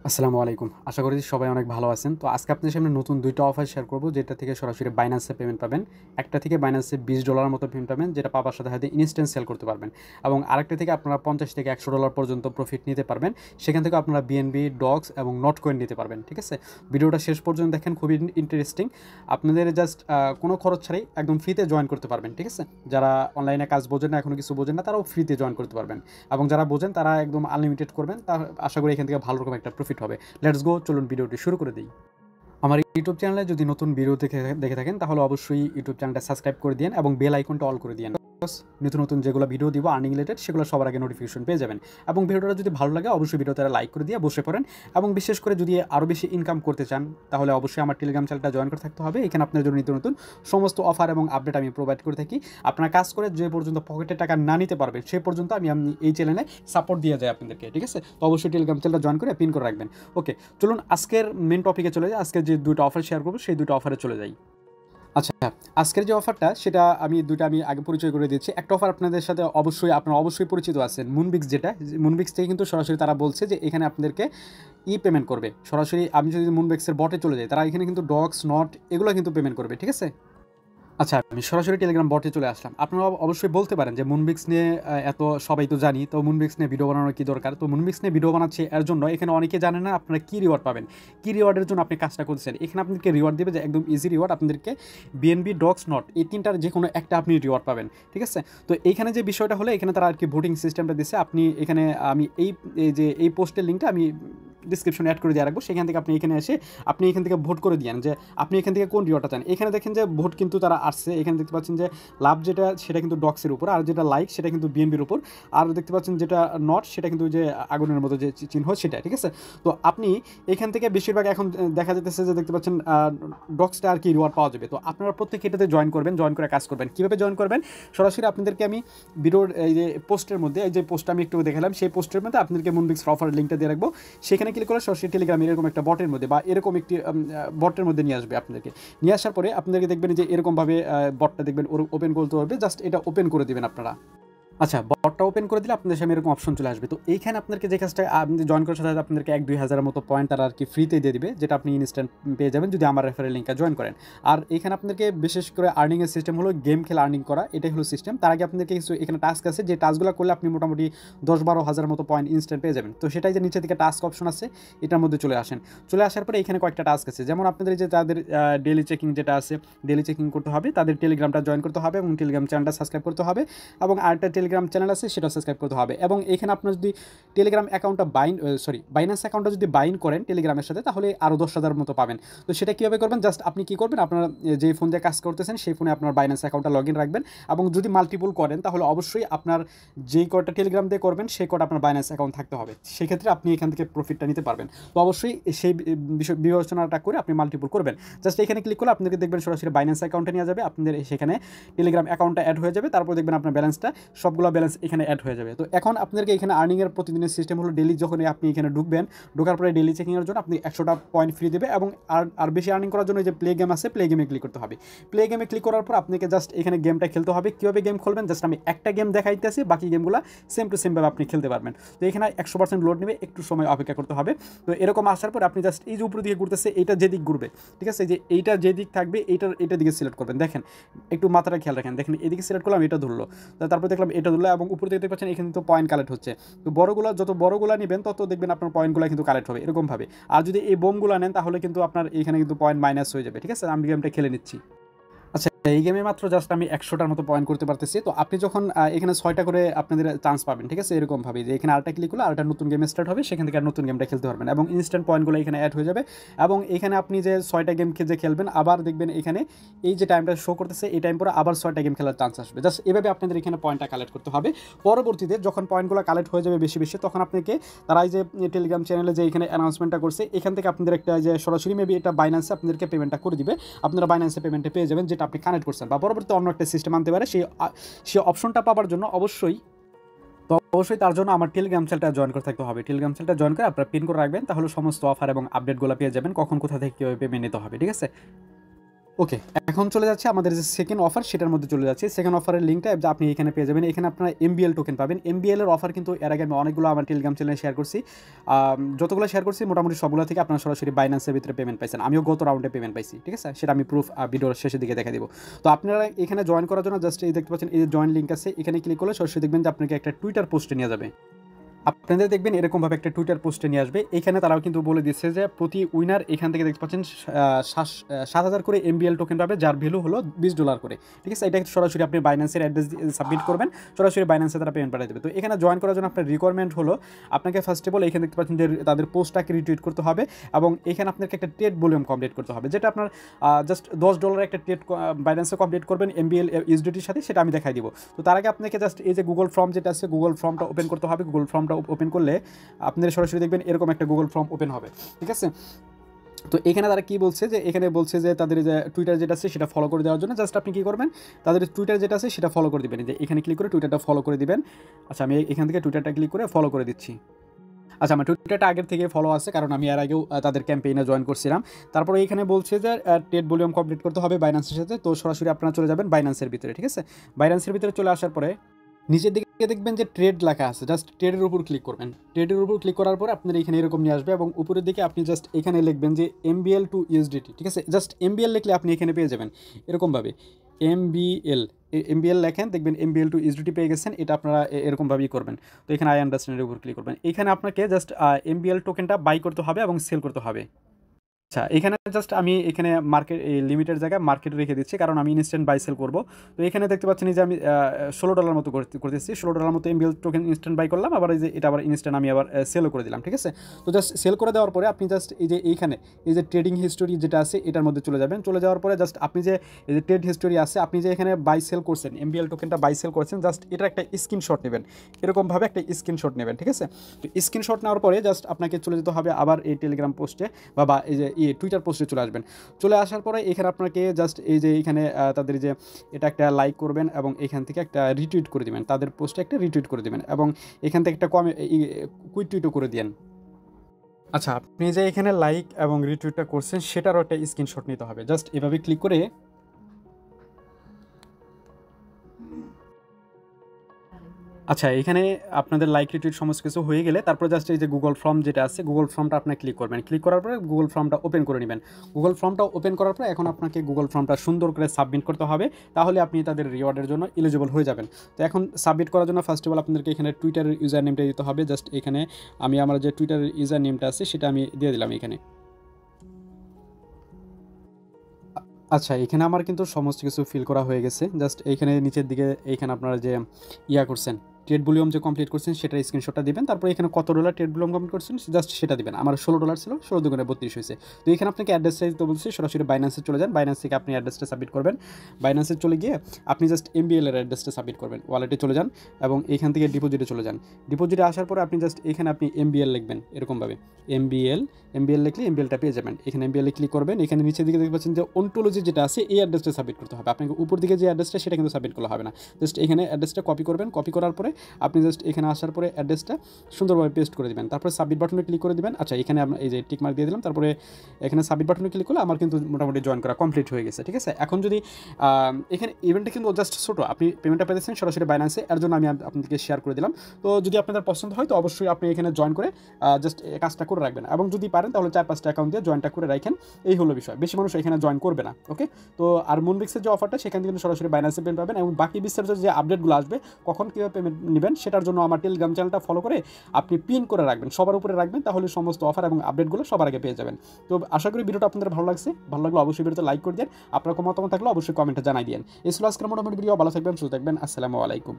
আসসালামু আলাইকুম। আশা করি সবাই অনেক ভালো আছেন। তো আজকে আপনাদের সামনে নতুন ২ টা অফার শেয়ার করব, যেটা থেকে সরাসরি Binance-এ পেমেন্ট পাবেন। একটা থেকে Binance-এ $20 মতো পেমেন্ট পাবেন, যেটা পাবার সাথে, সাথে ইনস্ট্যান্ট সেল করতে পারবেন। এবং আরেকটা থেকে আপনারা $50 থেকে $100 পর্যন্ত প্রফিট নিতে পারবেন। সেখান থেকে আপনারা BNB, ডক্স এবং নটকয়েন নিতে পারবেন। ঠিক আছে? ভিডিওটা শেষ পর্যন্ত দেখেন, খুবই ইন্টারেস্টিং। আপনাদের জাস্ট কোনো খরচ ছাড়াই একদম ফ্রিতে জয়েন করতে পারবেন। ঠিক আছে? যারা অনলাইনে কাজ বোঝেন না, এখনো কিছু বোঝেন না, তারাও ফ্রিতে জয়েন করতে পারবেন। এবং যারা বোঝেন তারা একদম আনলিমিটেড করবেন। তা আশা করি এখান থেকে ভালো রকম একটা প্রফিট হবে। লেটস গো, চলুন ভিডিওটি শুরু করে দিই। আমার ইউটিউব চ্যানেলে যদি নতুন ভিডিও দেখে থাকেন, তাহলে অবশ্যই ইউটিউব চ্যানেলটা সাবস্ক্রাইব করে দিন এবং বেল আইকনটা অল করে দিন। নতুন নতুন যেগুলো ভিডিও দিব আর্নিং রিলেটেড, সেগুলো সবার আগে নোটিফিকেশন পেয়ে যাবেন। এবং ভিডিওটা যদি ভালো লাগে, অবশ্যই ভিডিওতে লাইক করে দিয়ে বসে পড়েন। এবং বিশেষ করে যদি আরও বেশি ইনকাম করতে চান, তাহলে অবশ্যই আমার টেলিগ্রাম চ্যানেলটা জয়েন করে থাকতে হবে। এখানে আপনার জন্য নিত্য নতুন সমস্ত অফার এবং আপডেট আমি প্রোভাইড করে থাকি। আপনার কাজ করে যে পর্যন্ত পকেটে টাকা না নিতে পারবেন, সে পর্যন্ত আমি এই চ্যানেলে সাপোর্ট দিয়ে যাই আপনাদেরকে। ঠিক আছে? তো অবশ্যই টেলিগ্রাম চ্যানেলটা জয়েন করে পিন করে রাখবেন। ওকে, চলুন আজকের মেন টপিকে চলে যাই। আজকে যে 2টা অফার শেয়ার করবো, সেই 2টা অফারে চলে যাই। আচ্ছা, আজকের যে অফারটা, সেটা আমি আগে পরিচয় করে দিচ্ছি। একটা অফার আপনাদের সাথে আপনারা অবশ্যই পরিচিত আছেন, মুনবিক্স। যেটা মুনবিক্স থেকে কিন্তু সরাসরি তারা বলছে যে এখানে আপনাদেরকে পেমেন্ট করবে। সরাসরি আমি যদি মুনবিক্সের বটে চলে যাই, তারা এখানে কিন্তু ডক্স, নট এগুলো কিন্তু পেমেন্ট করবে। ঠিক আছে? আচ্ছা, আমি সরাসরি টেলিগ্রাম বটে চলে আসলাম। আপনারা অবশ্যই বলতে পারেন যে মুনবিক্স নিয়ে এত সবাই তো জানি, তো মুনবিক্স নিয়ে ভিডিও বানানোর কি দরকার? তো মুনবিক্স নিয়ে ভিডিও বানাচ্ছি এর জন্য, এখানে অনেকে জানে না আপনারা কী রিওয়ার্ড পাবেন, কী রিওয়ার্ডের জন্য আপনি কাজটা করছেন। এখানে আপনাদেরকে রিওয়ার্ড দেবে যে একদম ইজি রিওয়ার্ড। আপনাদেরকে BNB, ডক্স, নট এই তিনটার যে কোনো একটা আপনি রিওয়ার্ড পাবেন। ঠিক আছে? তো এইখানে যে বিষয়টা হলো, এখানে তারা আর কি ভোটিং সিস্টেমটা দিচ্ছে। আপনি এখানে আমি এই পোস্টের লিঙ্কটা আমি ডিসক্রিপশনে অ্যাড করে দিয়ে রাখবো। সেখান থেকে আপনি এখানে এসে আপনি এখান থেকে ভোট করে দিয়েন যে আপনি এখান থেকে কোন রিওয়ার্ডটা চান। এখানে দেখেন যে ভোট কিন্তু তারা আসছে। এখানে দেখতে পাচ্ছেন যে লাভ যেটা, সেটা কিন্তু ডক্সের উপর, আর যেটা লাইক সেটা কিন্তু BNB-র উপর, আর দেখতে পাচ্ছেন যেটা নট, সেটা কিন্তু যে আগুনের মতো যে চিহ্ন, সেটা। ঠিক আছে? তো আপনি এখান থেকে বেশিরভাগ এখন দেখা যেতেছে যে দেখতে পাচ্ছেন ডক্সটা আর কি রিওয়ার্ড পাওয়া যাবে। তো আপনারা প্রত্যেকে এটাতে জয়েন করবেন, জয়েন করে কাজ করবেন। কীভাবে জয়েন করবেন? সরাসরি আপনাদেরকে আমি ভিডিওর এই যে পোস্টের মধ্যে, এই যে পোস্টটা আমি একটু দেখালাম, সেই পোস্টের মধ্যে আপনাদেরকে মুনবিক্স অফারের লিঙ্কটা দিয়ে রাখবো। সেখানে ক্লিক করে সরাসরি টেলিগ্রামে এরকম একটা বটের মধ্যে বা এরকম একটি বটের মধ্যে নিয়ে আসবে আপনাদেরকে। নিয়ে আসার পরে আপনাদেরকে দেখবেন যে এরকমভাবে বটটা দেখবেন ওপেন করতে পারবে। জাস্ট এটা ওপেন করে দেবেন আপনারা। আচ্ছা, বটটা ওপেন করে দিলে আপনাদের সামনে এরকম অপশন চলে আসবে। তো এইখানে আপনাদেরকে যে কাজটা, আপনি জয়েন করার সাথে সাথে আপনাদেরকে 1-2 হাজারের মতো পয়েন্ট তারা আর কি ফ্রিতে দিয়ে দিবে, যেটা আপনি ইনস্ট্যান্ট পেয়ে যাবেন যদি আমার রেফারেল লিঙ্কটা জয়েন করেন। আর এখানে আপনাদেরকে বিশেষ করে আর্নিংয়ের সিস্টেম হলো গেম খেলে আর্নিং করা, এটাই হলো সিস্টেম। তার আগে আপনাদেরকে কিছু এখানে টাস্ক আছে, যে টাস্কগুলো করলে আপনি মোটামুটি 10-12 হাজার মতো পয়েন্ট ইনস্ট্যান্ট পেয়ে যাবেন। তো সেটাই যে নিচে থেকে টাস্ক অপশন আছে, এটার মধ্যে চলে আসেন। চলে আসার পরে এখানে কয়েকটা টাস্ক আছে, যেমন আপনাদের যে তাদের ডেলি চেকিং যেটা আছে, ডেলি চেকিং করতে হবে, তাদের টেলিগ্রামটা জয়েন করতে হবে এবং টেলিগ্রাম চ্যানেলটা সাবস্ক্রাইব করতে হবে। এবং আরেকটা টেলিগ্রাম চ্যানেল আছে, সেটা সাবস্ক্রাইব করতে হবে। এবং এখানে আপনার যদি টেলিগ্রাম অ্যাকাউন্টটা বাইন্যান্স অ্যাকাউন্টটা যদি বাইন করেন টেলিগ্রামের সাথে, তাহলে আরও 10,000 মতো পাবেন। তো সেটা কীভাবে করবেন? জাস্ট আপনি কী করবেন, আপনার যে ফোন দিয়ে কাজ করতেছেন সেই ফোনে আপনার বাইন্যান্স অ্যাকাউন্টটা লগ ইন রাখবেন। এবং যদি মাল্টিপল করেন, তাহলে অবশ্যই আপনার যেই কটা টেলিগ্রাম দিয়ে করবেন সেই কটা আপনার বাইন্যান্স অ্যাকাউন্ট থাকতে হবে। সেক্ষেত্রে আপনি এখান থেকে প্রফিটটা নিতে পারবেন। তো অবশ্যই সেই বিষয় বিবেচনাটা করে আপনি মাল্টিপল করবেন। জাস্ট এখানে ক্লিক করলে আপনাদেরকে দেখবেন সরাসরি বাইন্যান্স অ্যাকাউন্টে নিয়ে যাবে। আপনাদের সেখানে টেলিগ্রাম অ্যাকাউন্টটা অ্যাড হয়ে যাবে। তারপর দেখবেন আপনার ব্যালেন্সটা, সবগুলো ব্যালেন্স এখানে অ্যাড হয়ে যাবে। তো এখন আপনাদেরকে এখানে আর্নিংয়ের প্রতিদিনের সিস্টেম হলো ডেলি, যখন আপনি এখানে ঢোকার পরে ডেলি চেকিংয়ের জন্য আপনি 100টা পয়েন্ট ফ্রি দেবে। এবং আর বেশি আর্নিং করার জন্য যে প্লে গেম আছে, প্লে গেমে ক্লিক করতে হবে। প্লে গেমে ক্লিক করার পর আপনাকে জাস্ট এখানে গেমটা খেলতে হবে। কীভাবে গেম খেলবেন? জাস্ট আমি একটা গেম দেখাইতেছি, বাকি গেমগুলো সেম টু সেমভাবে আপনি খেলতে পারবেন। তো এখানে 100% লোড নেবে, একটু সময় অপেক্ষা করতে হবে। তো এরকম আসার পর আপনি জাস্ট এই যে উপর দিকে ঘুরতেছে, এইটা যেদিক ঘুরবে, ঠিক আছে, যে এইটা যেদিক থাকবে এইটার দিকে সিলেক্ট করবেন। দেখেন, একটু মাথাটা খেয়াল রাখেন। দেখেন, এদিকে সিলেক্ট করলাম, এটা ধরলো, তারপর দেখলাম এটা ধরলো, এবং উপর দিকে দেখতে পাচ্ছেন এখানে তো পয়েন্ট কালেক্ট হচ্ছে। তো যত বড়গুলো নেবেন, তত দেখবেন আপনার পয়েন্টগুলো কিন্তু কালেক্ট হবে এরকমভাবে। আর যদি এই বোমগুলো নেন, তাহলে কিন্তু আপনার এখানে কিন্তু পয়েন্ট মাইনাস হয়ে যাবে। ঠিক আছে? আমি গেমটা খেলে নিচ্ছি। আচ্ছা, এই গেমে মাত্র জাস্ট আমি 100টার মতো পয়েন্ট করতে পারতেছি। তো আপনি যখন এখানে 6টা করে আপনাদের চান্স পাবেন, ঠিক আছে, এরকমভাবে যে এখানে আরেকটা ক্লিক করলে আরেকটা নতুন গেম স্টার্ট হবে, সেখান থেকে আর নতুন গেমটা খেলতে পারবেন এবং ইনস্ট্যান্ট পয়েন্টগুলো এখানে অ্যাড হয়ে যাবে। এবং এখানে আপনি যে 6টা গেম যে খেলবেন, আবার দেখবেন এখানে এই যে টাইমটা শো করতেছে, এই টাইম পরে আবার 6টা গেম খেলার চান্স আসবে। জাস্ট এভাবে আপনাদের এখানে পয়েন্টটা কালেক্ট করতে হবে। পরবর্তীতে যখন পয়েন্টগুলো কালেক্ট হয়ে যাবে বেশি বেশি, তখন আপনাকে তারা এই যে টেলিগ্রাম চ্যানেলে যে এখানে অ্যানাউন্সমেন্টটা করছে, এখান থেকে আপনাদের একটা যে সরাসরি মেবি এটা বাইন্যান্সে আপনাদেরকে পেমেন্টটা করে দিবে। আপনারা বাইন্যান্সে পেমেন্টে পেয়ে যাবেন, যেটা আপনি কানেক্ট করছেন, বা পরবর্তী অন্য একটা সিস্টেম আনতে পারে। সেই অপশনটা পাওয়ার জন্য অবশ্যই তার জন্য আমার টেলিগ্রাম চ্যানেলটা জয়েন করে থাকতে হবে। টেলিগ্রাম চ্যানেলটা জয়েন করে আপনারা পিন করে রাখবেন, তাহলে সমস্ত অফার এবং আপডেটগুলো পেয়ে যাবেন, কখন কোথা থেকে কীভাবে পেমেন্ট নিতে হবে। ঠিক আছে? ওকে, এখন চলে যাচ্ছে আমাদের যে সেকেন্ড অফার, সেটার মধ্যে চলে যাচ্ছে। সেকেন্ড অফারের লিঙ্কটা আপনি এখানে পেয়ে যাবেন। এখানে আপনারা এমবিএল টোকেন পাবেন। এমবিএল এর অফার কিন্তু এর আগে আমি অনেকগুলো আমার টেলিগ্রাম চ্যানেলে শেয়ার করছি। যতগুলো শেয়ার করছি মোটামুটি সবগুলো থেকে আপনারা সরাসরি বাইন্যান্সের ভিতরে পেমেন্ট পাইছেন। আমিও গত রাউন্ডে পেমেন্ট পাইছি, ঠিক আছে? সেটা আমি প্রুফ ভিডিওর শেষের দিকে দেখা দিব। তো আপনারা এখানে জয়েন করার জন্য জাস্ট এই দেখতে পাচ্ছেন, এই যে জয়েন লিঙ্ক আছে, এখানে ক্লিক করলে সরাসরি দেখবেন যে আপনাকে একটা টুইটার পোস্টে নিয়ে যাবে। আপনাদের দেখবেন এরকমভাবে একটা টুইটার পোস্টে নিয়ে আসবে। এখানে তারাও কিন্তু বলে দিচ্ছে যে প্রতি উইনার এখান থেকে দেখতে পাচ্ছেন 7,000 করে এমবিএল টোকেন পাবে, যার ভ্যালু হলো $20 করে, ঠিক আছে? এটা সরাসরি আপনি বাইন্যান্সের অ্যাড্রেস সাবমিট করবেন, সরাসরি বাইন্যান্সে তারা পেমেন্ট পাঠিয়ে দেবে। তো এখানে জয়েন করার জন্য আপনার রিকোয়ারমেন্ট হলো আপনাকে ফার্স্ট অফ অল এখানে দেখতে পাচ্ছেন যে তাদের পোস্টটাকে রিটুইট করতে হবে, এবং এখানে আপনাকে একটা ট্রেড ভলিউম কমপ্লিট করতে হবে, যেটা আপনার জাস্ট $10 একটা ট্রেড বাইন্যান্সে কমপ্লিট করবেন এমবিএল ইউএসডিটির সাথে, সেটা আমি দেখাই দিব। তো তার আগে আপনাকে জাস্ট এই যে গুগল ফর্ম যেটা আছে, গুগল ফর্মটা ওপেন করতে হবে। গুগল ফর্মটা ওপেন করলে আপনারা সরাসরি দেখবেন এরকম একটা গুগল ফর্ম ওপেন হবে, ঠিক আছে? তো এখানে তারা কি বলছে, যে এখানে বলছে যে তাদের যে টুইটার যেটা আছে সেটা ফলো করে দেওয়ার জন্য জাস্ট আপনি কী করবেন, তাদের টুইটার যেটা আছে সেটা ফলো করে দিবেন। যে এখানে ক্লিক করে টুইটারটা ফলো করে দিবেন। আচ্ছা, আমি এখান থেকে টুইটারটা ক্লিক করে ফলো করে দিচ্ছি। আচ্ছা, আমার টুইটারটা আগের থেকে ফলো আছে, কারণ আমি এর আগেও তাদের ক্যাম্পেইনে জয়েন করছিলাম। তারপরে এখানে বলছে যে ট্রেড ভলিউম কমপ্লিট করতে হবে বাইন্যান্সের সাথে। তো সরাসরি আপনারা চলে যাবেন বাইন্যান্সের ভিতরে, ঠিক আছে? বাইন্যান্সের ভিতরে চলে আসার পরে নিচের দিকে দেখবেন যে ট্রেড লেখা আছে, জাস্ট ট্রেডের উপর ক্লিক করবেন। ট্রেডের উপর ক্লিক করার পরে আপনার এখানে এরকম নিয়ে আসবে, এবং উপরের দিকে আপনি জাস্ট এখানে লিখবেন যে এমবিএল টু ইউএসডিটি, ঠিক আছে? জাস্ট এমবিএল লিখলে আপনি এখানে পেয়ে যাবেন এরকমভাবে এমবিএল লেখেন, দেখবেন এমবিএল টু ইউএসডিটি পেয়ে গেছেন। এটা আপনারা এরকমভাবেই করবেন। তো এখানে আই আন্ডারস্ট্যান্ডের উপর ক্লিক করবেন। এখানে আপনাকে জাস্ট এমবিএল টোকেনটা বাই করতে হবে এবং সেল করতে হবে। আচ্ছা, এখানে জাস্ট আমি এখানে মার্কেট এই লিমিটের জায়গায় মার্কেট রেখে দিচ্ছি, কারণ আমি ইনস্ট্যান্ট বাই সেল করবো। তো এখানে দেখতে পাচ্ছেন যে আমি $16 মতো করতেছি। $16 মতো এমবিএল টোকেন ইনস্ট্যান্ট বাই করলাম, আবার এই যে এটা আবার ইনস্ট্যান্ট আমি আবার সেলও করে দিলাম, ঠিক আছে? তো জাস্ট সেল করে দেওয়ার পরে আপনি জাস্ট এই যে এইখানে এই যে ট্রেডিং হিস্টোরি যেটা আছে এটার মধ্যে চলে যাবেন। চলে যাওয়ার পরে জাস্ট আপনি যে এই যে ট্রেড হিস্টোরি আছে, আপনি যে এখানে বাই সেল করছেন, এমবিএল টোকেনটা বাই সেল করছেন, জাস্ট এটার একটা স্ক্রিনশট নেবেন। এরকমভাবে একটা স্ক্রিনশট নেবেন, ঠিক আছে? তো স্ক্রিনশট নেওয়ার পরে জাস্ট আপনাকে চলে যেতে হবে আবার এই টেলিগ্রাম পোস্টে বা এই যে টুইটার পোস্টে চলে আসবেন। চলে আসার পরে এখানে আপনাকে জাস্ট এই যে এখানে তাদের যে এটা একটা লাইক করবেন, এবং এখান থেকে একটা রিটুইট করে দিবেন, তাদের পোস্টে একটা রিটুইট করে দিবেন, এবং এখান থেকে একটা কুইট টুইটও করে দিন। আচ্ছা, আপনি যে এখানে লাইক এবং রিটুইটটা করছেন সেটারও একটা স্ক্রিনশট নিতে হবে। জাস্ট এভাবে ক্লিক করে আচ্ছা, এখানে আপনাদের লাইক রিটুইট সমস্ত কিছু হয়ে গেলে তারপরে জাস্ট এই যে গুগল ফর্ম যেটা আছে, গুগল ফর্মটা আপনার ক্লিক করবেন। ক্লিক করার পরে গুগল ফর্মটা ওপেন করে নেবেন। গুগল ফর্মটা ওপেন করার পরে এখন আপনাকে গুগল ফর্মটা সুন্দর করে সাবমিট করতে হবে, তাহলে আপনি তাদের রিওয়ার্ডের জন্য এলিজিবল হয়ে যাবেন। তো এখন সাবমিট করার জন্য ফার্স্ট অফ অল আপনাদেরকে এখানে টুইটারের ইউজার নেমটা দিতে হবে। জাস্ট এখানে আমি আমার যে টুইটারের ইউজার নেমটা আছে সেটা আমি দিয়ে দিলাম এখানে। আচ্ছা, এখানে আমার কিন্তু সমস্ত কিছু ফিল করা হয়ে গেছে। জাস্ট এইখানে নিচের দিকে এইখানে আপনারা যে করছেন, ট্রেড ভলিউম যে কমপ্লিট করছেন সেটার স্ক্রিনশটটা দিবেন। তারপরে এখানে কত ডলার ট্রেড ভলিউম কমপ্লিট করছেন জাস্ট সেটা দিবেন। আমার $16 ছিল, 16×32 হয়েছে। তো এখানে আপনাকে অ্যাড্রেসটা দিতে বলছি, সরাসরি বাইন্যান্সে চলে যান। বাইন্যান্স থেকে আপনি অ্যাড্রেসটা সাবমিট করবেন। বাইন্যান্সে চলে গিয়ে আপনি জাস্ট এমবিএল এর অ্যাড্রেসটা সাবমিট করবেন। ওয়ালেটে চলে যান এবং এখান থেকে ডিপোজিটে চলে যান। ডিপোজিটে আসার পরে আপনি জাস্ট এখানে আপনি এমবিএল লিখবেন এরকমভাবে, এমবিএল লিখলে এমবিএলটা পেয়ে যাবেন। এখানে এমবিএল ক্লিক করবেন। এখানে নিচের দিকে দেখতে পাচ্ছেন যে অন্টোলজি যেটা আছে এই অ্যাড্রেসটা সাবমিট করতে হবে। আপনাকে উপর দিকে যে অ্যাড্রেসটা সেটা কিন্তু সাবমিট করা হবে না। জাস্ট এখানে অ্যাড্রেসটা কপি করবেন। কপি করার পরে আপনি জাস্ট এখানে আসার পরে অ্যাড্রেসটা সুন্দরভাবে পেস্ট করে দিবেন। তারপরে সাবমিট বাটনে ক্লিক করে দিবেন। আচ্ছা, এখানে আমরা এই যে টিক মার্ক দিয়ে দিলাম। তারপরে এখানে সাবমিট বাটনে ক্লিক করলে আমার কিন্তু মোটামুটি জয়েন করা কমপ্লিট হয়ে গেছে, ঠিক আছে? এখন যদি এখানে ইভেন্টটা কিন্তু জাস্ট ছোটো, আপনি পেমেন্টটা পেয়েছেন সরাসরি বাইন্যান্সে, এর জন্য আমি আপনাদেরকে শেয়ার করে দিলাম। তো যদি আপনাদের পছন্দ হয় তো অবশ্যই আপনি এখানে জয়েন করে জাস্ট কাজটা করে রাখবেন, এবং যদি পারেন তাহলে 4-5টা অ্যাকাউন্ট দিয়ে জয়েনটা করে রাখেন। এই হলো বিষয়। বেশি মানুষ এখানে জয়েন করবে না, ওকে? তো আর মুনবিক্সের যে অফারটা সেখান থেকে কিন্তু সরাসরি বাইন্যান্সে পেমেন্ট পাবেন, এবং বাকি বিস্তারিত যে আপডেটগুলো আসবে কখন কীভাবে পেমেন্ট নেবেন সেটার জন্য আমার টেলিগ্রাম চ্যানেলটা ফলো করে আপনি পিন করে রাখবেন, সবার উপরে রাখবেন, তাহলে সমস্ত অফার এবং আপডেটগুলো সবার আগে পেয়ে যাবেন। তো আশা করি ভিডিওটা আপনাদের ভালো লাগছে। ভালো লাগলে অবশ্যই ভিডিওতে লাইক করে দেন। আপনার কোনো মতামত থাকলে অবশ্যই কমেন্টে জানাই দিন। এই ছিল আজকের মোটামুটি ভিডিও। ভালো থাকবেন, সুস্থ থাকবেন। আসসালামু আলাইকুম।